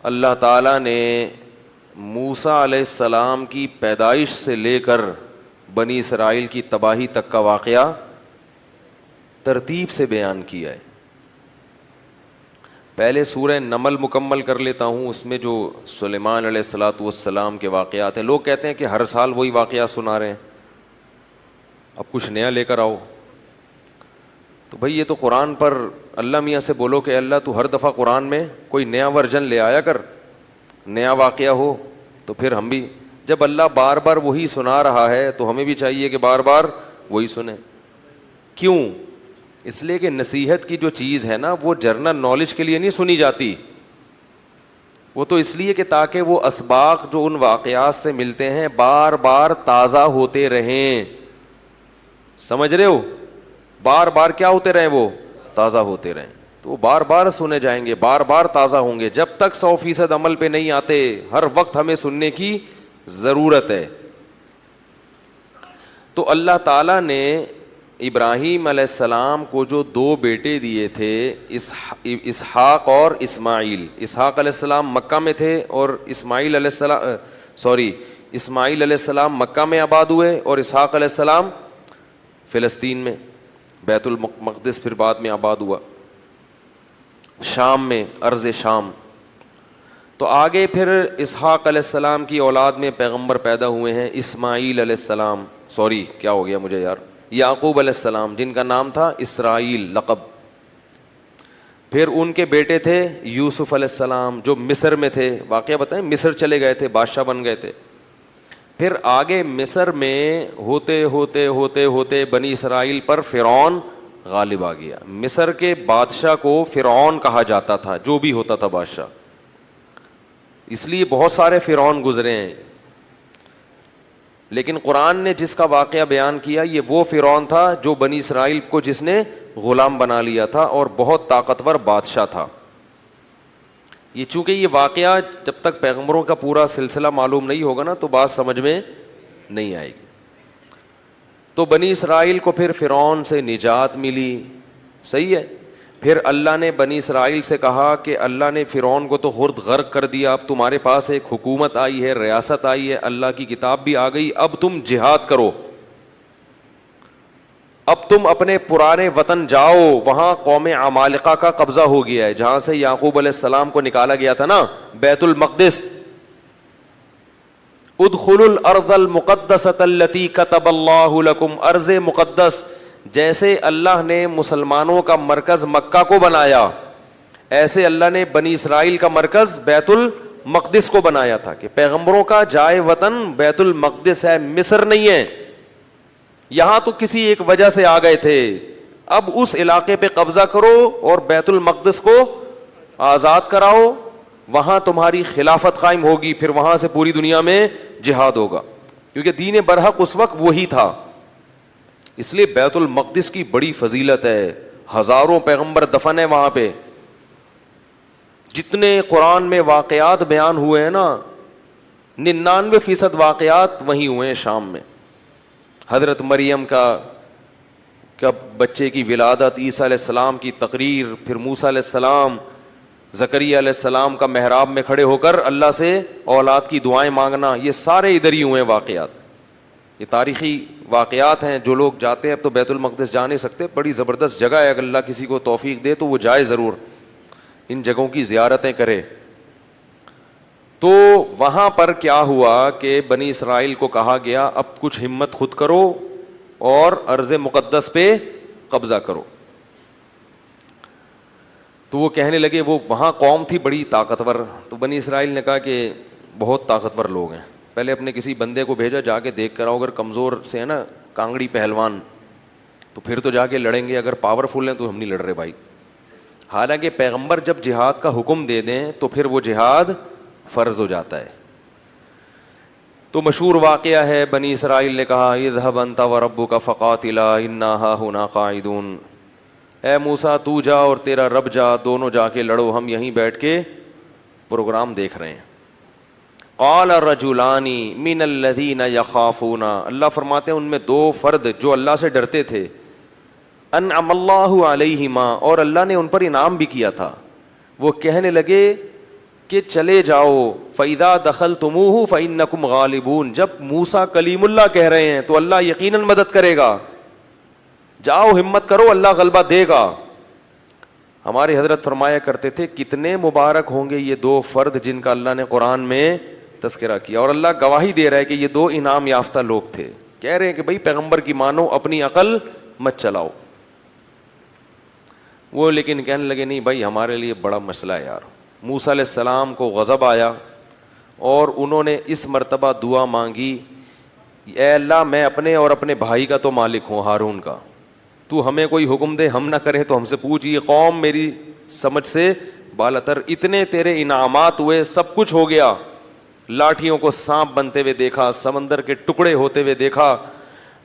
اللہ تعالیٰ نے موسیٰ علیہ السلام کی پیدائش سے لے کر بنی اسرائیل کی تباہی تک کا واقعہ ترتیب سے بیان کیا ہے. پہلے سورہ نمل مکمل کر لیتا ہوں, اس میں جو سلیمان علیہ الصلاۃ والسلام کے واقعات ہیں. لوگ کہتے ہیں کہ ہر سال وہی واقعات سنا رہے ہیں, اب کچھ نیا لے کر آؤ. تو بھئی یہ تو قرآن پر اللہ میاں سے بولو کہ اللہ تو ہر دفعہ قرآن میں کوئی نیا ورژن لے آیا کر, نیا واقعہ ہو. تو پھر ہم بھی, جب اللہ بار بار وہی سنا رہا ہے تو ہمیں بھی چاہیے کہ بار بار وہی سنیں. کیوں؟ اس لیے کہ نصیحت کی جو چیز ہے نا وہ جرنل نالج کے لیے نہیں سنی جاتی, وہ تو اس لیے کہ تاکہ وہ اسباق جو ان واقعات سے ملتے ہیں بار بار تازہ ہوتے رہیں. سمجھ رہے ہو؟ بار بار کیا ہوتے رہیں, وہ تازہ ہوتے رہیں. تو وہ بار بار سنے جائیں گے, بار بار تازہ ہوں گے. جب تک 100% عمل پہ نہیں آتے, ہر وقت ہمیں سننے کی ضرورت ہے. تو اللہ تعالیٰ نے ابراہیم علیہ السلام کو جو 2 بیٹے دیے تھے, اسحاق اور اسماعیل. اسحاق علیہ السلام مکہ میں تھے اور اسماعیل علیہ السلام مکہ میں آباد ہوئے اور اسحاق علیہ السلام فلسطین میں, بیت المقدس پھر بعد میں آباد ہوا, شام میں, ارض شام. تو آگے پھر اسحاق علیہ السلام کی اولاد میں پیغمبر پیدا ہوئے ہیں, اسماعیل علیہ السلام, کیا ہو گیا مجھے یار, یعقوب علیہ السلام جن کا نام تھا اسرائیل لقب. پھر ان کے بیٹے تھے یوسف علیہ السلام جو مصر میں تھے. واقعہ بتائیں, مصر چلے گئے تھے, بادشاہ بن گئے تھے. پھر آگے مصر میں ہوتے ہوتے ہوتے ہوتے بنی اسرائیل پر فرعون غالب آ گیا. مصر کے بادشاہ کو فرعون کہا جاتا تھا, جو بھی ہوتا تھا بادشاہ, اس لیے بہت سارے فرعون گزرے ہیں. لیکن قرآن نے جس کا واقعہ بیان کیا یہ وہ فرعون تھا جو بنی اسرائیل کو جس نے غلام بنا لیا تھا اور بہت طاقتور بادشاہ تھا. یہ چونکہ یہ واقعہ جب تک پیغمبروں کا پورا سلسلہ معلوم نہیں ہوگا نا تو بات سمجھ میں نہیں آئے گی. تو بنی اسرائیل کو پھر فرعون سے نجات ملی, صحیح ہے. پھر اللہ نے بنی اسرائیل سے کہا کہ اللہ نے فرعون کو تو خود غرق کر دیا, اب تمہارے پاس ایک حکومت آئی ہے, ریاست آئی ہے, اللہ کی کتاب بھی آ گئی, اب تم جہاد کرو, اب تم اپنے پرانے وطن جاؤ. وہاں قوم عمالقہ کا قبضہ ہو گیا ہے, جہاں سے یعقوب علیہ السلام کو نکالا گیا تھا نا, بیت المقدس. ادخلوا الارض المقدسۃ التی کتب اللہ لکم, ارض مقدس. جیسے اللہ نے مسلمانوں کا مرکز مکہ کو بنایا, ایسے اللہ نے بنی اسرائیل کا مرکز بیت المقدس کو بنایا تھا کہ پیغمبروں کا جائے وطن بیت المقدس ہے, مصر نہیں ہے. یہاں تو کسی ایک وجہ سے آ گئے تھے, اب اس علاقے پہ قبضہ کرو اور بیت المقدس کو آزاد کراؤ, وہاں تمہاری خلافت قائم ہوگی, پھر وہاں سے پوری دنیا میں جہاد ہوگا, کیونکہ دین برحق اس وقت وہی تھا. اس لیے بیت المقدس کی بڑی فضیلت ہے, ہزاروں پیغمبر دفن ہیں وہاں پہ. جتنے قرآن میں واقعات بیان ہوئے ہیں نا, 99% واقعات وہیں ہوئے ہیں شام میں. حضرت مریم کا بچے کی ولادت, عیسیٰ علیہ السلام کی تقریر, پھر موسیٰ علیہ السلام, زکریا علیہ السلام کا محراب میں کھڑے ہو کر اللہ سے اولاد کی دعائیں مانگنا, یہ سارے ادھر ہی ہوئے واقعات. یہ تاریخی واقعات ہیں. جو لوگ جاتے ہیں, اب تو بیت المقدس جا نہیں سکتے, بڑی زبردست جگہ ہے, اگر اللہ کسی کو توفیق دے تو وہ جائے ضرور, ان جگہوں کی زیارتیں کرے. تو وہاں پر کیا ہوا کہ بنی اسرائیل کو کہا گیا اب کچھ ہمت خود کرو اور ارض مقدس پہ قبضہ کرو. تو وہ کہنے لگے, وہ وہاں قوم تھی بڑی طاقتور, تو بنی اسرائیل نے کہا کہ بہت طاقتور لوگ ہیں, پہلے اپنے کسی بندے کو بھیجا, جا کے دیکھ کر آؤ, اگر کمزور سے ہے نا کانگڑی پہلوان تو پھر تو جا کے لڑیں گے, اگر پاورفل ہیں تو ہم نہیں لڑ رہے بھائی. حالانکہ پیغمبر جب جہاد کا حکم دے دیں تو پھر وہ جہاد فرض ہو جاتا ہے. تو مشہور واقعہ ہے, بنی اسرائیل نے کہا اذهب انت وربک فقاتلا انا ہاہنا قاعدون, اے موسیٰ تو جا اور تیرا رب جا, دونوں جا کے لڑو, ہم یہیں بیٹھ کے پروگرام دیکھ رہے ہیں. قال رجلان من الذین یخافون, اللہ فرماتے ہیں ان میں 2 فرد جو اللہ سے ڈرتے تھے, انعم اللہ علیہما, اور اللہ نے ان پر انعام بھی کیا تھا. وہ کہنے لگے کہ چلے جاؤ فَإِذَا دَخَلْتُمُوهُ فَإِنَّكُمْ غَالِبُونَ. جب موسیٰ کلیم اللہ کہہ رہے ہیں تو اللہ یقیناً مدد کرے گا. جاؤ ہمت کرو, اللہ غلبہ دے گا. ہمارے حضرت فرمایا کرتے تھے کتنے مبارک ہوں گے یہ دو فرد جن کا اللہ نے قرآن میں تذکرہ کیا, اور اللہ گواہی دے رہا ہے کہ یہ دو انعام یافتہ لوگ تھے. کہہ رہے ہیں کہ بھائی پیغمبر کی مانو, اپنی عقل مت چلاؤ. وہ لیکن کہنے لگے نہیں بھائی ہمارے لیے بڑا مسئلہ ہے یار. موسیٰ علیہ السلام کو غضب آیا اور انہوں نے اس مرتبہ دعا مانگی, اے اللہ میں اپنے اور اپنے بھائی کا تو مالک ہوں, ہارون کا, تو ہمیں کوئی حکم دے, ہم نہ کریں تو ہم سے پوچھ. یہ قوم میری سمجھ سے بالاتر, اتنے تیرے انعامات ہوئے, سب کچھ ہو گیا, لاٹھیوں کو سانپ بنتے ہوئے دیکھا, سمندر کے ٹکڑے ہوتے ہوئے دیکھا,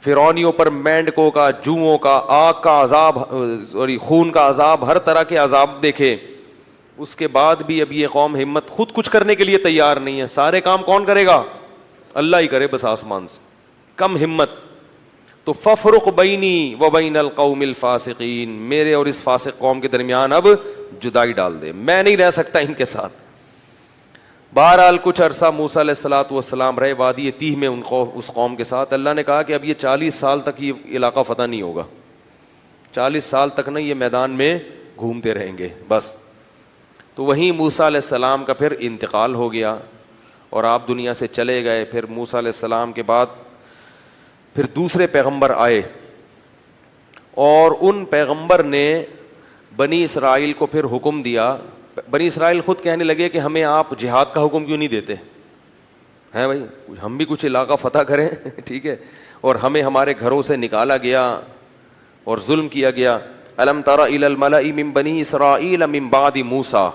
فرعونیوں پر مینڈکوں کا, جوؤں کا, آگ کا عذاب اور خون کا عذاب, ہر طرح کے عذاب دیکھے. اس کے بعد بھی اب یہ قوم ہمت خود کچھ کرنے کے لیے تیار نہیں ہے. سارے کام کون کرے گا؟ اللہ ہی کرے بس آسمان سے. کم ہمت. تو ففرق بینی و بین القوم الفاسقین, میرے اور اس فاسق قوم کے درمیان اب جدائی ڈال دے, میں نہیں رہ سکتا ان کے ساتھ. بہرحال کچھ عرصہ موسیٰ علیہ الصلوۃ والسلام رہے وادی تیہ میں اس قوم کے ساتھ. اللہ نے کہا کہ اب یہ 40 سال تک یہ علاقہ فتح نہیں ہوگا, 40 سال تک نہیں یہ میدان میں گھومتے رہیں گے بس. تو وہیں موسیٰ علیہ السلام کا پھر انتقال ہو گیا اور آپ دنیا سے چلے گئے. پھر موسیٰ علیہ السلام کے بعد پھر دوسرے پیغمبر آئے, اور ان پیغمبر نے بنی اسرائیل کو پھر حکم دیا. بنی اسرائیل خود کہنے لگے کہ ہمیں آپ جہاد کا حکم کیوں نہیں دیتے ہیں بھائی, ہم بھی کچھ علاقہ فتح کریں ٹھیک ہے, اور ہمیں ہمارے گھروں سے نکالا گیا اور ظلم کیا گیا. الم تر الی الملأ من بنی اسرائیل من بعد موسیٰ,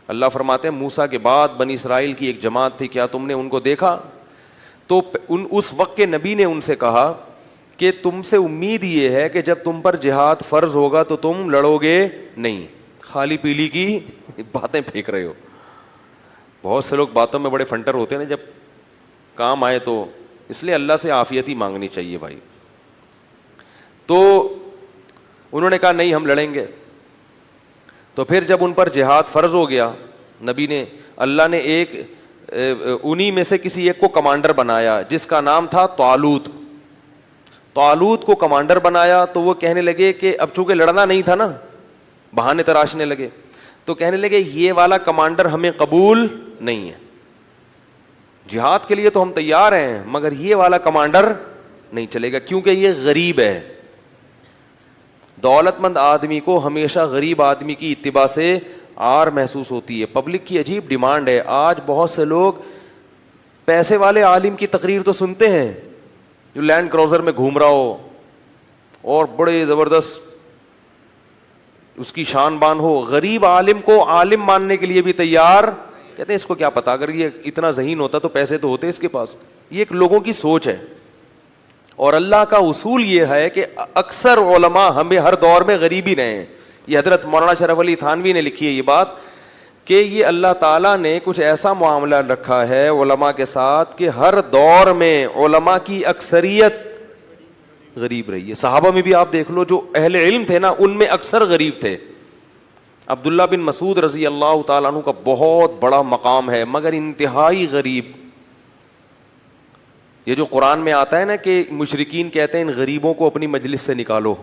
اللہ فرماتے ہیں موسیٰ کے بعد بنی اسرائیل کی ایک جماعت تھی, کیا تم نے ان کو دیکھا؟ تو اس وقت کے نبی نے ان سے کہا کہ تم سے امید یہ ہے کہ جب تم پر جہاد فرض ہوگا تو تم لڑو گے نہیں, خالی پیلی کی باتیں پھینک رہے ہو. بہت سے لوگ باتوں میں بڑے فنٹر ہوتے ہیں نا, جب کام آئے تو, اس لیے اللہ سے عافیت ہی مانگنی چاہیے بھائی. تو انہوں نے کہا نہیں ہم لڑیں گے. تو پھر جب ان پر جہاد فرض ہو گیا, نبی نے, اللہ نے ایک انہی میں سے کسی ایک کو کمانڈر بنایا جس کا نام تھا طالوت. طالوت کو کمانڈر بنایا تو وہ کہنے لگے کہ اب چونکہ لڑنا نہیں تھا نا, بہانے تراشنے لگے, تو کہنے لگے یہ والا کمانڈر ہمیں قبول نہیں ہے, جہاد کے لیے تو ہم تیار ہیں مگر یہ والا کمانڈر نہیں چلے گا کیونکہ یہ غریب ہے. دولت مند آدمی کو ہمیشہ غریب آدمی کی اتباع سے آر محسوس ہوتی ہے. پبلک کی عجیب ڈیمانڈ ہے. آج بہت سے لوگ پیسے والے عالم کی تقریر تو سنتے ہیں جو لینڈ کروزر میں گھوم رہا ہو اور بڑے زبردست اس کی شان بان ہو, غریب عالم کو عالم ماننے کے لیے بھی تیار. کہتے ہیں اس کو کیا پتا, اگر یہ اتنا ذہین ہوتا تو پیسے تو ہوتے اس کے پاس. یہ ایک لوگوں کی سوچ ہے, اور اللہ کا اصول یہ ہے کہ اکثر علماء ہمیں ہر دور میں غریب ہی رہے ہیں. یہ حضرت مولانا شرف علی تھانوی نے لکھی ہے یہ بات کہ یہ اللہ تعالیٰ نے کچھ ایسا معاملہ رکھا ہے علماء کے ساتھ کہ ہر دور میں علماء کی اکثریت غریب رہی ہے. صحابہ میں بھی آپ دیکھ لو جو اہل علم تھے نا, ان میں اکثر غریب تھے. عبداللہ بن مسعود رضی اللہ تعالیٰ عنہ کا بہت بڑا مقام ہے مگر انتہائی غریب. یہ جو قرآن میں آتا ہے نا کہ مشرکین کہتے ہیں ان غریبوں کو اپنی مجلس سے نکالو,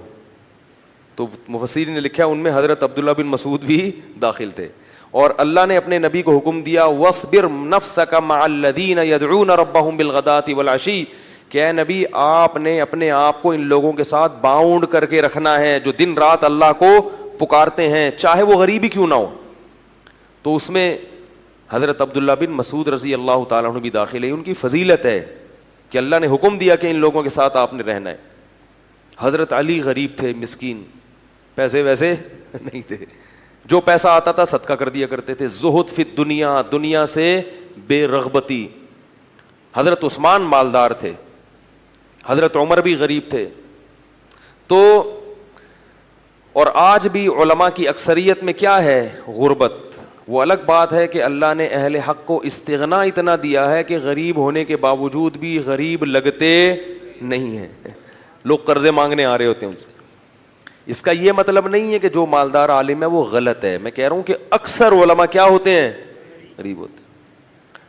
تو مفسرین نے لکھا ان میں حضرت عبداللہ بن مسعود بھی داخل تھے. اور اللہ نے اپنے نبی کو حکم دیا وَاصْبِرْ نَفْسَكَ مَعَ الَّذِينَ يَدْعُونَ رَبَّهُمْ بِالْغَدَاةِ وَالْعَشِيِّ, کہ اے نبی آپ نے اپنے آپ کو ان لوگوں کے ساتھ باؤنڈ کر کے رکھنا ہے جو دن رات اللہ کو پکارتے ہیں چاہے وہ غریب ہی کیوں نہ ہو. تو اس میں حضرت عبداللہ بن مسعود رضی اللہ تعالیٰ عنہ بھی داخل ہے. ان کی فضیلت ہے کہ اللہ نے حکم دیا کہ ان لوگوں کے ساتھ آپ نے رہنا ہے. حضرت علی غریب تھے, مسکین, پیسے ویسے نہیں تھے, جو پیسہ آتا تھا صدقہ کر دیا کرتے تھے. زہد فی الدنیا, دنیا سے بے رغبتی. حضرت عثمان مالدار تھے, حضرت عمر بھی غریب تھے. تو اور آج بھی علماء کی اکثریت میں کیا ہے؟ غربت. وہ الگ بات ہے کہ اللہ نے اہل حق کو استغنا اتنا دیا ہے کہ غریب ہونے کے باوجود بھی غریب لگتے نہیں ہیں. لوگ قرضے مانگنے آ رہے ہوتے ہیں ان سے. اس کا یہ مطلب نہیں ہے کہ جو مالدار عالم ہے وہ غلط ہے. میں کہہ رہا ہوں کہ اکثر علماء کیا ہوتے ہیں؟ غریب ہوتے ہیں.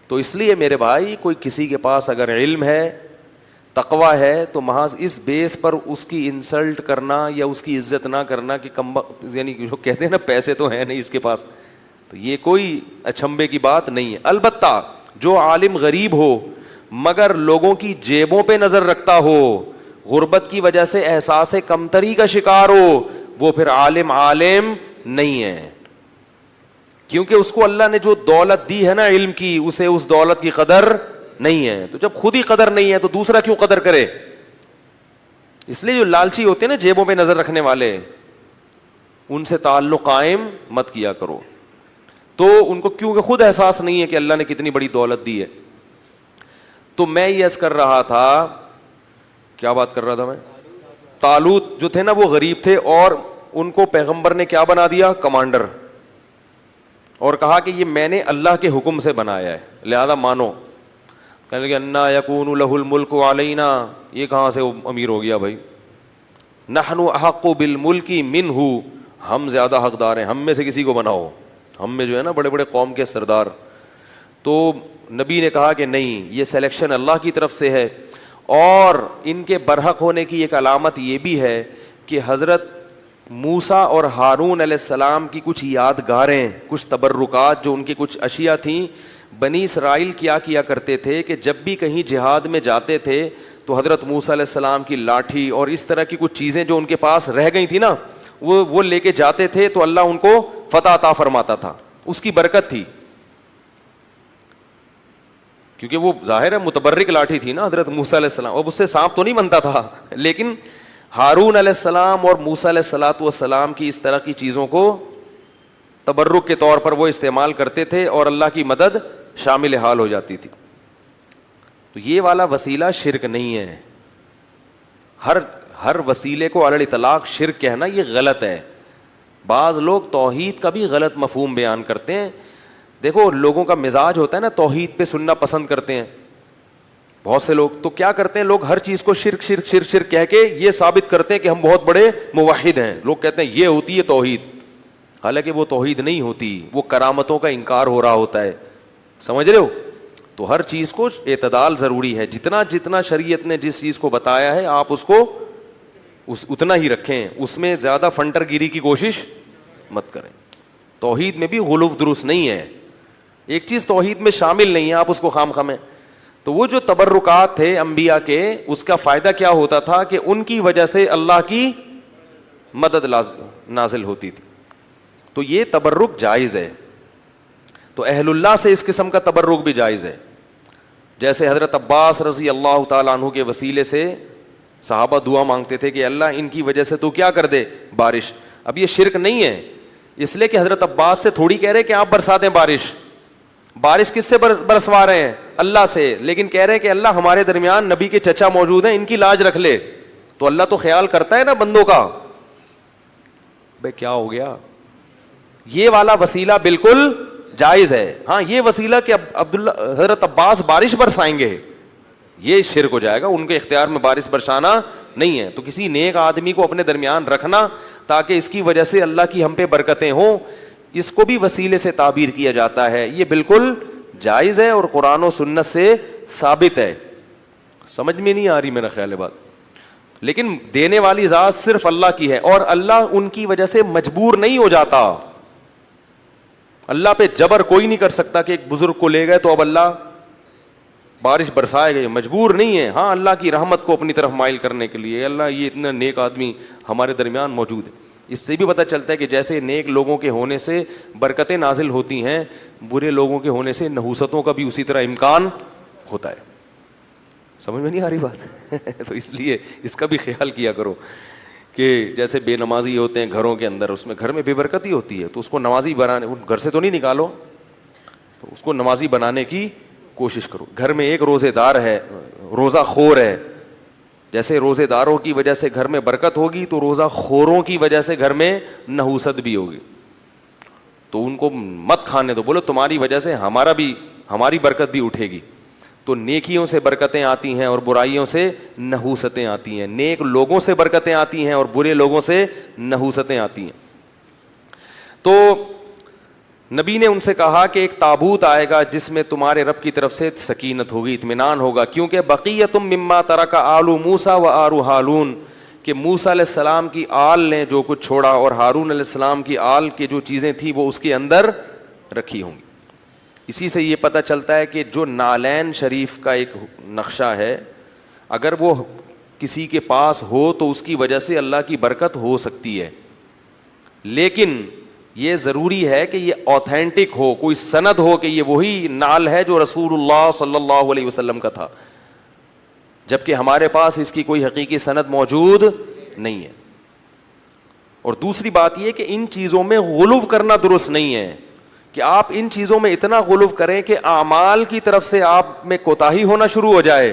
تو اس لیے میرے بھائی کوئی کسی کے پاس اگر علم ہے, تقویٰ ہے, تو محض اس بیس پر اس کی انسلٹ کرنا یا اس کی عزت نہ کرنا کہ یعنی جو کہتے ہیں نا پیسے تو ہیں نہیں اس کے پاس, تو یہ کوئی اچھمبے کی بات نہیں ہے. البتہ جو عالم غریب ہو مگر لوگوں کی جیبوں پہ نظر رکھتا ہو, غربت کی وجہ سے احساس کمتری کا شکار ہو, وہ پھر عالم نہیں ہے, کیونکہ اس کو اللہ نے جو دولت دی ہے نا علم کی, اسے اس دولت کی قدر نہیں ہے. تو جب خود ہی قدر نہیں ہے تو دوسرا کیوں قدر کرے؟ اس لیے جو لالچی ہوتے ہیں نا جیبوں پہ نظر رکھنے والے, ان سے تعلق قائم مت کیا کرو. تو ان کو کیونکہ خود احساس نہیں ہے کہ اللہ نے کتنی بڑی دولت دی ہے. تو میں یہ عرض کر رہا تھا, کیا بات کر رہا تھا میں, طالوت جو تھے نا وہ غریب تھے اور ان کو پیغمبر نے کیا بنا دیا؟ کمانڈر, اور کہا کہ یہ میں نے اللہ کے حکم سے بنایا ہے لہذا مانو. کہنے لگے انا یکون لہ الملک علینا, یہ کہاں سے وہ امیر ہو گیا بھائی؟ نحن احق بالملک منہ, ہم زیادہ حقدار ہیں, ہم میں سے کسی کو بناؤ, ہم میں جو ہے نا بڑے بڑے قوم کے سردار. تو نبی نے کہا کہ نہیں, یہ سلیکشن اللہ کی طرف سے ہے. اور ان کے برحق ہونے کی ایک علامت یہ بھی ہے کہ حضرت موسیٰ اور ہارون علیہ السلام کی کچھ یادگاریں, کچھ تبرکات, جو ان کی کچھ اشیاء تھیں. بنی اسرائیل کیا کرتے تھے کہ جب بھی کہیں جہاد میں جاتے تھے تو حضرت موسیٰ علیہ السلام کی لاٹھی اور اس طرح کی کچھ چیزیں جو ان کے پاس رہ گئی تھی نا, وہ لے کے جاتے تھے تو اللہ ان کو فتح عطا فرماتا تھا, اس کی برکت تھی. کیونکہ وہ ظاہر ہے متبرک لاٹھی تھی نا حضرت موسیٰ علیہ السلام, اب اس سے سانپ تو نہیں بنتا تھا, لیکن ہارون علیہ السلام اور موسیٰ علیہ السلام کی اس طرح کی چیزوں کو تبرک کے طور پر وہ استعمال کرتے تھے اور اللہ کی مدد شامل حال ہو جاتی تھی. تو یہ والا وسیلہ شرک نہیں ہے. ہر وسیلے کو علی الاطلاق شرک کہنا یہ غلط ہے. بعض لوگ توحید کا بھی غلط مفہوم بیان کرتے ہیں. دیکھو لوگوں کا مزاج ہوتا ہے نا توحید پہ سننا پسند کرتے ہیں بہت سے لوگ. تو کیا کرتے ہیں لوگ ہر چیز کو شرک شرک شرک شرک کہہ کے یہ ثابت کرتے ہیں کہ ہم بہت بڑے موحد ہیں. لوگ کہتے ہیں یہ ہوتی ہے توحید, حالانکہ وہ توحید نہیں ہوتی, وہ کرامتوں کا انکار ہو رہا ہوتا ہے. سمجھ رہے ہو؟ تو ہر چیز کو اعتدال ضروری ہے. جتنا شریعت نے جس چیز کو بتایا ہے آپ اس کو اتنا ہی رکھیں, اس میں زیادہ فنٹر گیری کی کوشش مت کریں. توحید میں بھی غلو درست نہیں ہے, ایک چیز توحید میں شامل نہیں ہے آپ اس کو خام خامیں. تو وہ جو تبرکات تھے انبیاء کے, اس کا فائدہ کیا ہوتا تھا کہ ان کی وجہ سے اللہ کی مدد نازل ہوتی تھی. تو یہ تبرک جائز ہے. تو اہل اللہ سے اس قسم کا تبرک بھی جائز ہے. جیسے حضرت عباس رضی اللہ تعالیٰ عنہ کے وسیلے سے صحابہ دعا مانگتے تھے کہ اللہ ان کی وجہ سے تو کیا کر دے بارش. اب یہ شرک نہیں ہے, اس لیے کہ حضرت عباس سے تھوڑی کہہ رہے کہ آپ برسا دیں بارش کس سے برسوا رہے ہیں؟ اللہ سے. لیکن کہہ رہے ہیں کہ اللہ ہمارے درمیان نبی کے چچا موجود ہیں, ان کی لاج رکھ لے. تو اللہ تو خیال کرتا ہے نا بندوں کا. بھائی کیا ہو گیا؟ یہ والا وسیلہ بالکل جائز ہے. ہاں یہ وسیلہ کہ حضرت عباس بارش برسائیں گے یہ شرک ہو جائے گا, ان کے اختیار میں بارش برسانا نہیں ہے. تو کسی نیک آدمی کو اپنے درمیان رکھنا تاکہ اس کی وجہ سے اللہ کی ہم پہ برکتیں ہوں, اس کو بھی وسیلے سے تعبیر کیا جاتا ہے. یہ بالکل جائز ہے اور قرآن و سنت سے ثابت ہے. سمجھ میں نہیں آ رہی میرا خیال ہے بات. لیکن دینے والی ذات صرف اللہ کی ہے اور اللہ ان کی وجہ سے مجبور نہیں ہو جاتا. اللہ پہ جبر کوئی نہیں کر سکتا کہ ایک بزرگ کو لے گئے تو اب اللہ بارش برسائے گئے, مجبور نہیں ہے. ہاں اللہ کی رحمت کو اپنی طرف مائل کرنے کے لیے اللہ یہ اتنا نیک آدمی ہمارے درمیان موجود ہے. اس سے بھی پتہ چلتا ہے کہ جیسے نیک لوگوں کے ہونے سے برکتیں نازل ہوتی ہیں, برے لوگوں کے ہونے سے نحوستوں کا بھی اسی طرح امکان ہوتا ہے. سمجھ میں نہیں آ رہی بات؟ تو اس لیے اس کا بھی خیال کیا کرو کہ جیسے بے نمازی ہوتے ہیں گھروں کے اندر, اس میں گھر میں بے برکتی ہوتی ہے, تو اس کو نمازی بنانے, گھر سے تو نہیں نکالو, تو اس کو نمازی بنانے کی کوشش کرو. گھر میں ایک روزے دار ہے, روزہ خور ہے, جیسے روزے داروں کی وجہ سے گھر میں برکت ہوگی تو روزہ خوروں کی وجہ سے گھر میں نحوست بھی ہوگی. تو ان کو مت کھانے دو, بولو تمہاری وجہ سے ہماری برکت بھی اٹھے گی. تو نیکیوں سے برکتیں آتی ہیں اور برائیوں سے نحوستیں آتی ہیں. نیک لوگوں سے برکتیں آتی ہیں اور برے لوگوں سے نحوستیں آتی ہیں. تو نبی نے ان سے کہا کہ ایک تابوت آئے گا جس میں تمہارے رب کی طرف سے سکینت ہوگی، اطمینان ہوگا، کیونکہ بقیۃ مما ترک آل موسیٰ و آل ہارون، کہ موسیٰ علیہ السلام کی آل نے جو کچھ چھوڑا اور ہارون علیہ السلام کی آل کی جو چیزیں تھیں وہ اس کے اندر رکھی ہوں گی۔ اسی سے یہ پتہ چلتا ہے کہ جو نالین شریف کا ایک نقشہ ہے، اگر وہ کسی کے پاس ہو تو اس کی وجہ سے اللہ کی برکت ہو سکتی ہے، لیکن یہ ضروری ہے کہ یہ اوتھینٹک ہو، کوئی سند ہو کہ یہ وہی نال ہے جو رسول اللہ صلی اللہ علیہ وسلم کا تھا، جبکہ ہمارے پاس اس کی کوئی حقیقی سند موجود نہیں ہے۔ اور دوسری بات یہ کہ ان چیزوں میں غلو کرنا درست نہیں ہے، کہ آپ ان چیزوں میں اتنا غلو کریں کہ اعمال کی طرف سے آپ میں کوتاہی ہونا شروع ہو جائے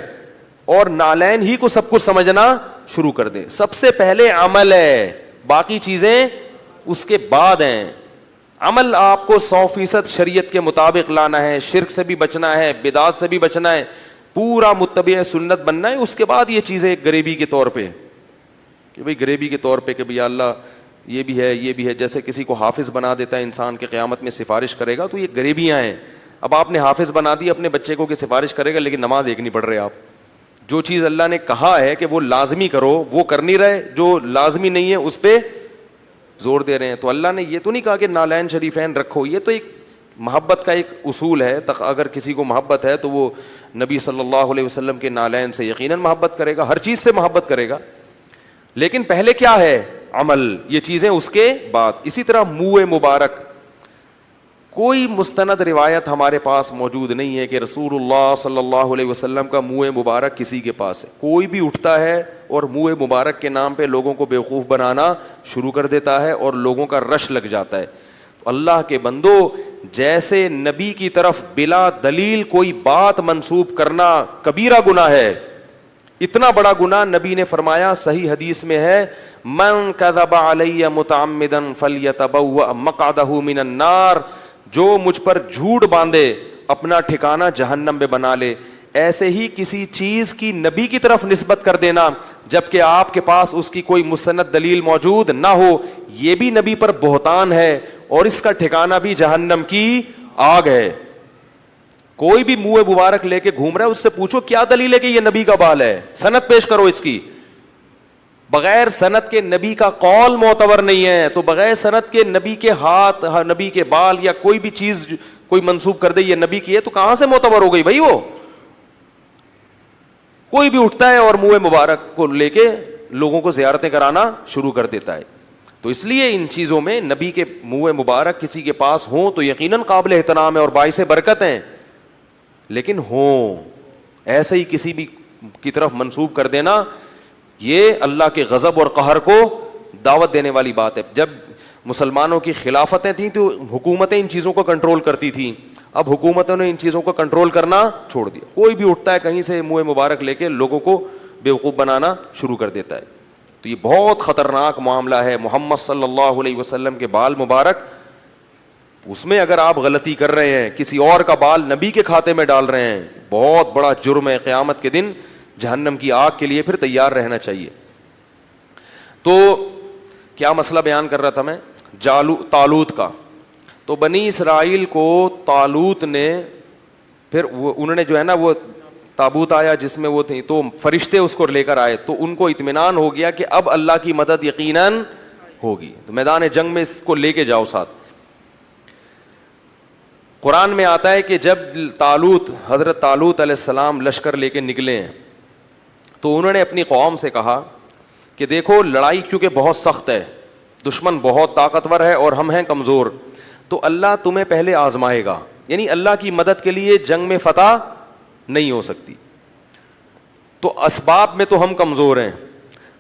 اور نالین ہی کو سب کچھ سمجھنا شروع کر دیں۔ سب سے پہلے عمل ہے، باقی چیزیں اس کے بعد ہیں۔ عمل آپ کو 100% شریعت کے مطابق لانا ہے، شرک سے بھی بچنا ہے، بدعات سے بھی بچنا ہے، پورا متبع سنت بننا ہے۔ اس کے بعد یہ چیزیں غریبی کے طور پہ، کہ بھئی غریبی کے طور پہ کہ بھئی اللہ یہ بھی ہے یہ بھی ہے، جیسے کسی کو حافظ بنا دیتا ہے انسان کے، قیامت میں سفارش کرے گا، تو یہ غریبیاں ہیں۔ اب آپ نے حافظ بنا دی اپنے بچے کو کہ سفارش کرے گا، لیکن نماز ایک نہیں پڑھ رہے آپ۔ جو چیز اللہ نے کہا ہے کہ وہ لازمی کرو وہ کر نہیں رہے، جو لازمی نہیں ہے اس پہ زور دے رہے ہیں۔ تو اللہ نے یہ تو نہیں کہا کہ نالین شریفین رکھو، یہ تو ایک محبت کا ایک اصول ہے۔ اگر کسی کو محبت ہے تو وہ نبی صلی اللہ علیہ وسلم کے نالین سے یقیناً محبت کرے گا، ہر چیز سے محبت کرے گا، لیکن پہلے کیا ہے؟ عمل، یہ چیزیں اس کے بعد۔ اسی طرح منہ مبارک، کوئی مستند روایت ہمارے پاس موجود نہیں ہے کہ رسول اللہ صلی اللہ علیہ وسلم کا منہ مبارک کسی کے پاس ہے۔ کوئی بھی اٹھتا ہے اور منہ مبارک کے نام پہ لوگوں کو بیوقوف بنانا شروع کر دیتا ہے اور لوگوں کا رش لگ جاتا ہے۔ اللہ کے بندو، جیسے نبی کی طرف بلا دلیل کوئی بات منسوب کرنا کبیرہ گناہ ہے، اتنا بڑا گناہ نبی نے فرمایا، صحیح حدیث میں ہے، من کذب علی متعمدا فلیتبوأ مقعدہ من النار، جو مجھ پر جھوٹ باندھے اپنا ٹھکانہ جہنم میں بنا لے۔ ایسے ہی کسی چیز کی نبی کی طرف نسبت کر دینا جبکہ آپ کے پاس اس کی کوئی مستند دلیل موجود نہ ہو، یہ بھی نبی پر بہتان ہے اور اس کا ٹھکانہ بھی جہنم کی آگ ہے۔ کوئی بھی منہ مبارک لے کے گھوم رہا ہے، اس سے پوچھو کیا دلیل ہے کہ یہ نبی کا بال ہے، سند پیش کرو اس کی۔ بغیر سند کے نبی کا قول معتبر نہیں ہے، تو بغیر سند کے نبی کے ہاتھ، نبی کے بال یا کوئی بھی چیز کوئی منسوب کر دے یہ نبی کی ہے تو کہاں سے معتبر ہو گئی بھائی؟ وہ کوئی بھی اٹھتا ہے اور منہ مبارک کو لے کے لوگوں کو زیارتیں کرانا شروع کر دیتا ہے۔ تو اس لیے ان چیزوں میں نبی کے منہ مبارک کسی کے پاس ہوں تو یقیناً قابل احترام ہے اور باعث برکت ہیں، لیکن ہوں ایسے ہی کسی بھی کی طرف منسوب کر دینا، یہ اللہ کے غضب اور قہر کو دعوت دینے والی بات ہے۔ جب مسلمانوں کی خلافتیں تھیں تو حکومتیں ان چیزوں کو کنٹرول کرتی تھیں، اب حکومتوں نے ان چیزوں کو کنٹرول کرنا چھوڑ دیا۔ کوئی بھی اٹھتا ہے کہیں سے منہ مبارک لے کے لوگوں کو بیوقوف بنانا شروع کر دیتا ہے۔ تو یہ بہت خطرناک معاملہ ہے۔ محمد صلی اللہ علیہ وسلم کے بال مبارک، اس میں اگر آپ غلطی کر رہے ہیں، کسی اور کا بال نبی کے کھاتے میں ڈال رہے ہیں، بہت بڑا جرم ہے۔ قیامت کے دن جہنم کی آگ کے لیے پھر تیار رہنا چاہیے۔ تو کیا مسئلہ بیان کر رہا تھا میں؟ طالوت کا۔ تو بنی اسرائیل کو طالوت نے پھر انہوں نے جو ہے نا وہ تابوت آیا جس میں وہ تھی، تو فرشتے اس کو لے کر آئے، تو ان کو اطمینان ہو گیا کہ اب اللہ کی مدد یقیناً ہوگی، تو میدان جنگ میں اس کو لے کے جاؤ ساتھ۔ قرآن میں آتا ہے کہ جب حضرت طالوت علیہ السلام لشکر لے کے نکلے ہیں تو انہوں نے اپنی قوم سے کہا کہ دیکھو لڑائی کیونکہ بہت سخت ہے، دشمن بہت طاقتور ہے اور ہم ہیں کمزور، تو اللہ تمہیں پہلے آزمائے گا، یعنی اللہ کی مدد کے لیے جنگ میں فتح نہیں ہو سکتی، تو اسباب میں تو ہم کمزور ہیں،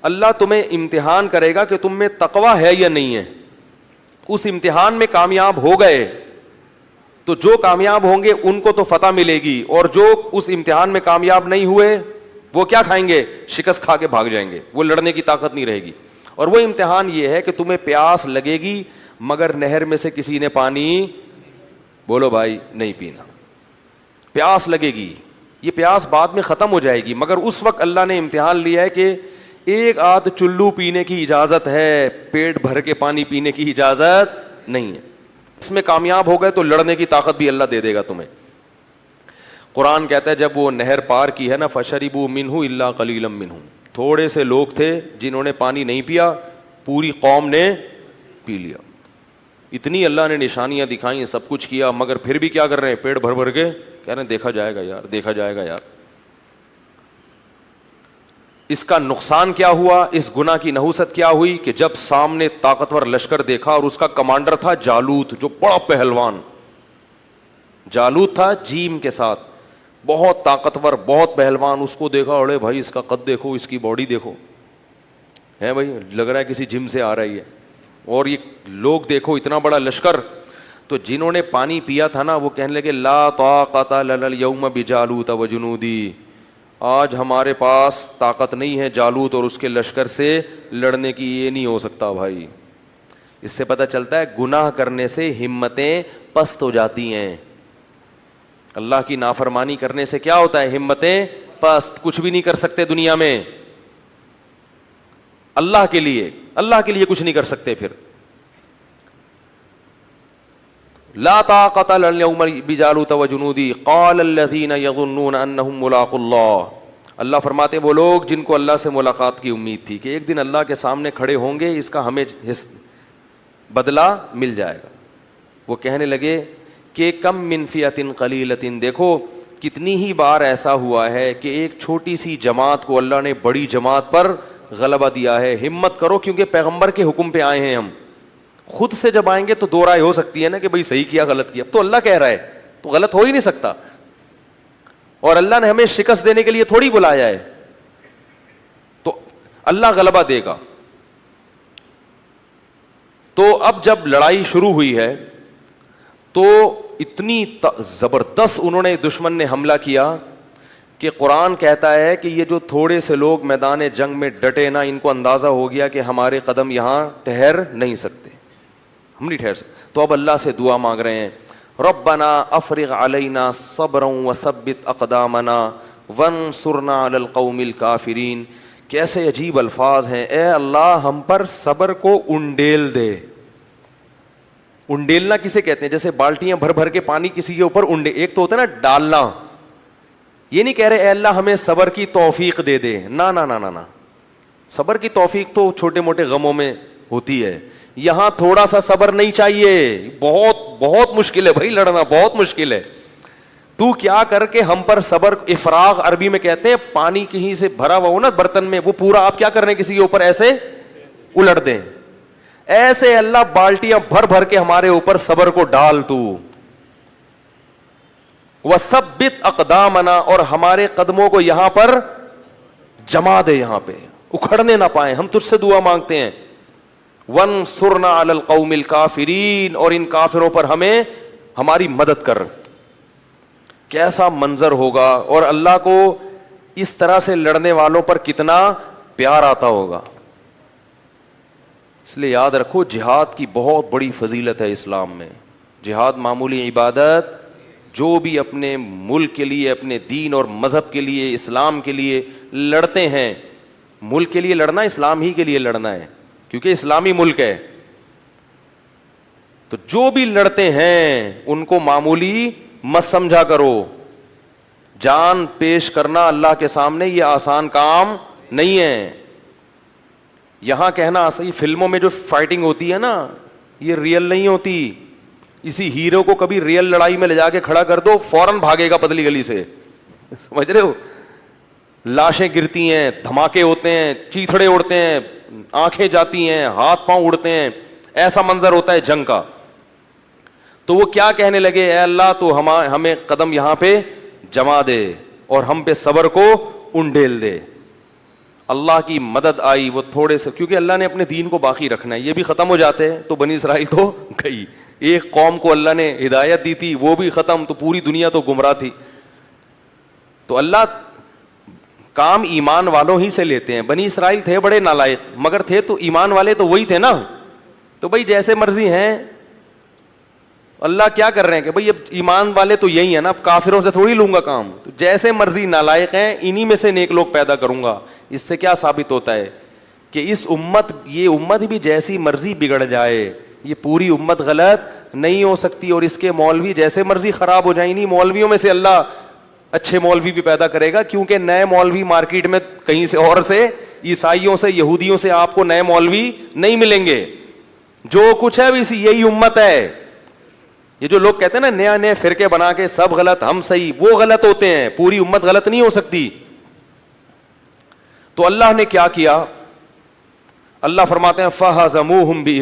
اللہ تمہیں امتحان کرے گا کہ تم میں تقوی ہے یا نہیں ہے۔ اس امتحان میں کامیاب ہو گئے تو جو کامیاب ہوں گے ان کو تو فتح ملے گی، اور جو اس امتحان میں کامیاب نہیں ہوئے وہ کیا کھائیں گے؟ شکست کھا کے بھاگ جائیں گے، وہ لڑنے کی طاقت نہیں رہے گی۔ اور وہ امتحان یہ ہے کہ تمہیں پیاس لگے گی مگر نہر میں سے کسی نے پانی، بولو بھائی، نہیں پینا، پیاس لگے گی، یہ پیاس بعد میں ختم ہو جائے گی، مگر اس وقت اللہ نے امتحان لیا ہے کہ ایک آدھ چلو پینے کی اجازت ہے، پیٹ بھر کے پانی پینے کی اجازت نہیں ہے۔ اس میں کامیاب ہو گئے تو لڑنے کی طاقت بھی اللہ دے دے گا تمہیں. قرآن کہتا ہے جب وہ نہر پار کی ہے نا, فشربوا منہ الا قلیلا منہم, تھوڑے سے لوگ تھے جنہوں نے پانی نہیں پیا, پوری قوم نے پی لیا. اتنی اللہ نے نشانیاں دکھائیں, سب کچھ کیا, مگر پھر بھی کیا کر رہے ہیں, پیٹ بھر بھر کے کہہ رہے ہیں دیکھا جائے گا یار, دیکھا جائے گا یار. اس کا نقصان کیا ہوا, اس گناہ کی نحوست کیا ہوئی کہ جب سامنے طاقتور لشکر دیکھا اور اس کا کمانڈر تھا جالوت, جو بڑا پہلوان جالوت تھا جیم کے ساتھ, بہت طاقتور, بہت پہلوان, اس کو دیکھا, اڑے بھائی اس کا قد دیکھو, اس کی باڈی دیکھو, ہے بھائی لگ رہا ہے کسی جم سے آ رہی ہے, اور یہ لوگ دیکھو اتنا بڑا لشکر. تو جنہوں نے پانی پیا تھا نا وہ کہنے لگے لا طاقت لنا اليوم بجالوت وجنودی, آج ہمارے پاس طاقت نہیں ہے جالوت اور اس کے لشکر سے لڑنے کی, یہ نہیں ہو سکتا بھائی. اس سے پتہ چلتا ہے گناہ کرنے سے ہمتیں پست ہو جاتی ہیں. اللہ کی نافرمانی کرنے سے کیا ہوتا ہے, ہمتیں پست, کچھ بھی نہیں کر سکتے دنیا میں. اللہ کے لیے کچھ نہیں کر سکتے. پھر لا طاقت لنا اليوم بجالوت وجنودی قال الذين يظنون انهم ملاقو اللہ. اللہ فرماتے وہ لوگ جن کو اللہ سے ملاقات کی امید تھی کہ ایک دن اللہ کے سامنے کھڑے ہوں گے, اس کا ہمیں بدلہ مل جائے گا, وہ کہنے لگے کہ کم من فئۃ قلیلۃ, دیکھو کتنی ہی بار ایسا ہوا ہے کہ ایک چھوٹی سی جماعت کو اللہ نے بڑی جماعت پر غلبہ دیا ہے. ہمت کرو, کیونکہ پیغمبر کے حکم پہ آئے ہیں ہم. خود سے جب آئیں گے تو دو رائے ہو سکتی ہے نا کہ بھائی صحیح کیا غلط کیا, اب تو اللہ کہہ رہا ہے تو غلط ہو ہی نہیں سکتا, اور اللہ نے ہمیں شکست دینے کے لیے تھوڑی بلایا ہے, تو اللہ غلبہ دے گا. تو اب جب لڑائی شروع ہوئی ہے تو اتنی زبردست انہوں نے, دشمن نے حملہ کیا کہ قرآن کہتا ہے کہ یہ جو تھوڑے سے لوگ میدان جنگ میں ڈٹے نا, ان کو اندازہ ہو گیا کہ ہمارے قدم یہاں ٹھہر نہیں سکتے, ہم نہیں ٹھہر سکتے. تو اب اللہ سے دعا مانگ رہے ہیں, ربنا افرغ علینا صبرا وثبت اقدامنا وانصرنا علی القوم الکافرین. کیسے عجیب الفاظ ہیں, اے اللہ ہم پر صبر کو انڈیل دے. انڈیلنا کسے کہتے ہیں, جیسے بالٹیاں بھر بھر کے پانی کسی کے اوپر ایک تو ہوتا ہے نا ڈالنا, یہ نہیں کہہ رہے اے اللہ ہمیں صبر کی توفیق دے دے, نا نا نا نا, صبر کی توفیق تو چھوٹے موٹے غموں میں ہوتی ہے, یہاں تھوڑا سا صبر نہیں چاہیے, بہت بہت مشکل ہے بھائی لڑنا, بہت مشکل ہے. تو کیا کر کے ہم پر صبر, افراغ عربی میں کہتے ہیں, پانی کہیں سے بھرا ہوا ہو نا برتن میں, وہ پورا آپ کیا کر رہے ہیں کسی کے اوپر ایسے الٹ دیں, ایسے اللہ بالٹیاں بھر بھر کے ہمارے اوپر صبر کو ڈال تو. وثبت اقدامنا, اور ہمارے قدموں کو یہاں پر جما دے, یہاں پہ اکھڑنے نہ پائیں, ہم تجھ سے دعا مانگتے ہیں. وانصرنا علی القوم الکافرین, اور ان کافروں پر ہمیں ہماری مدد کر. کیسا منظر ہوگا, اور اللہ کو اس طرح سے لڑنے والوں پر کتنا پیار آتا ہوگا. اس لیے یاد رکھو جہاد کی بہت بڑی فضیلت ہے اسلام میں. جہاد معمولی عبادت, جو بھی اپنے ملک کے لیے, اپنے دین اور مذہب کے لیے, اسلام کے لیے لڑتے ہیں, ملک کے لیے لڑنا اسلام ہی کے لیے لڑنا ہے کیونکہ اسلامی ملک ہے, تو جو بھی لڑتے ہیں ان کو معمولی مت سمجھا کرو. جان پیش کرنا اللہ کے سامنے یہ آسان کام نہیں ہے. یہاں کہنا صحیح, فلموں میں جو فائٹنگ ہوتی ہے نا یہ ریئل نہیں ہوتی. اسی ہیرو کو کبھی ریئل لڑائی میں لے جا کے کھڑا کر دو, فوراً بھاگے گا پتلی گلی سے, سمجھ رہے ہو, لاشیں گرتی ہیں, دھماکے ہوتے ہیں, چیتھڑے اڑتے ہیں, آنکھیں جاتی ہیں, ہاتھ پاؤں اڑتے ہیں, ایسا منظر ہوتا ہے جنگ کا. تو وہ کیا کہنے لگے, اے اللہ تو ہمیں قدم یہاں پہ جما دے اور ہم پہ صبر کو انڈیل دے. اللہ کی مدد آئی, وہ تھوڑے سے, کیونکہ اللہ نے اپنے دین کو باقی رکھنا ہے, یہ بھی ختم ہو جاتے ہیں تو بنی اسرائیل تو گئی. ایک قوم کو اللہ نے ہدایت دی تھی, وہ بھی ختم, تو پوری دنیا تو گمراہ تھی. تو اللہ کام ایمان والوں ہی سے لیتے ہیں. بنی اسرائیل تھے بڑے نالائق, مگر تھے تو ایمان والے تو وہی تھے نا. تو بھائی جیسے مرضی ہیں, اللہ کیا کر رہے ہیں کہ بھائی اب ایمان والے تو یہی ہیں نا, اب کافروں سے تھوڑی لوں گا کام, تو جیسے مرضی نالائق ہیں انہی میں سے نیک لوگ پیدا کروں گا. اس سے کیا ثابت ہوتا ہے کہ اس امت, یہ امت بھی جیسی مرضی بگڑ جائے, یہ پوری امت غلط نہیں ہو سکتی, اور اس کے مولوی جیسے مرضی خراب ہو جائیں, نہیں مولویوں میں سے اللہ اچھے مولوی بھی پیدا کرے گا, کیونکہ نئے مولوی مارکیٹ میں کہیں سے اور سے, عیسائیوں سے, یہودیوں سے آپ کو نئے مولوی نہیں ملیں گے. جو کچھ ہے یہی امت ہے. یہ جو لوگ کہتے ہیں نا نیا نئے فرقے بنا کے سب غلط ہم صحیح, وہ غلط ہوتے ہیں, پوری امت غلط نہیں ہو سکتی. تو اللہ نے کیا کیا, اللہ فرماتے ہیں فَهَزَمُوهُمْ بِإِذْنِ